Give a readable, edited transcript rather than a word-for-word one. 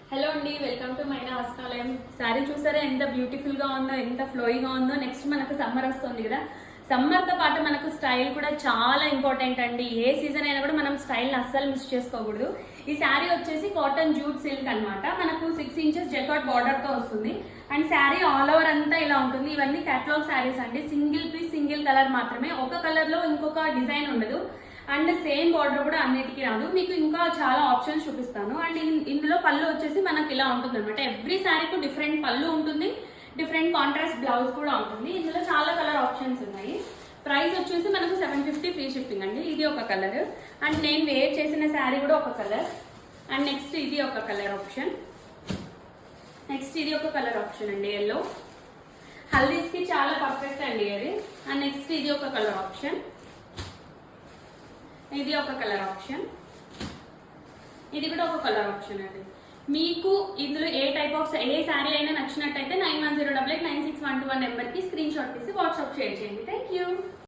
Hello అండి, welcome to మైనా వస్త్రాలయం. శారీ చూసారా ఎంత బ్యూటిఫుల్ గా ఉందో, ఎంత ఫ్లోయిగా ఉందో. నెక్స్ట్ మనకు సమ్మర్ వస్తుంది కదా, సమ్మర్ తో పాటు మనకు స్టైల్ కూడా చాలా ఇంపార్టెంట్ అండి. ఏ సీజన్ అయినా కూడా మనం స్టైల్ అస్సలు మిస్ చేసుకోకూడదు. ఈ శారీ వచ్చేసి కాటన్ జూట్ సిల్క్ అన్నమాట. మనకు 6 ఇంచెస్ జెకాట్ బార్డర్ తో వస్తుంది. అండ్ శారీ ఆల్ ఓవర్ అంతా ఇలా ఉంటుంది. ఇవన్నీ కేటలాగ్ శారీస్ అండి. సింగిల్ పీస్ సింగిల్ కలర్ మాత్రమే, ఒక కలర్ లో ఇంకొక డిజైన్ ఉండదు. అండ్ సేమ్ బార్డర్ కూడా అన్నిటికీ రాదు. మీకు ఇంకా చాలా ఆప్షన్స్ చూపిస్తాను. అండ్ ఇందులో పళ్ళు వచ్చేసి మనకి ఇలా ఉంటుంది అనమాట. ఎవ్రీ శారీకు డిఫరెంట్ పళ్ళు ఉంటుంది, డిఫరెంట్ కాంట్రాస్ట్ బ్లౌజ్ కూడా ఉంటుంది. ఇందులో చాలా కలర్ ఆప్షన్స్ ఉన్నాయి. ప్రైస్ వచ్చేసి మనకు 750 ఫ్రీ షిప్పింగ్ అండి. ఇది ఒక కలర్. అండ్ నేను వేర్ చేసిన శారీ కూడా ఒక కలర్. అండ్ నెక్స్ట్ ఇది ఒక కలర్ ఆప్షన్. నెక్స్ట్ ఇది ఒక కలర్ ఆప్షన్ అండి, ఎల్లో. హల్దీస్ కి చాలా పర్ఫెక్ట్ అండి అది. అండ్ నెక్స్ట్ ఇది ఒక కలర్ ఆప్షన్. ఇది ఒక కలర్ ఆప్షన్. ఇది కూడా ఒక కలర్ ఆప్షన్ అండి. మీకు ఇందులో ఏ టైప్ ఆఫ్ ఏ శారీ అయినా నచ్చినట్టయితే 9108896121 నెంబర్కి స్క్రీన్ షాట్ తీసి వాట్సాప్ షేర్ చేయండి. Thank you.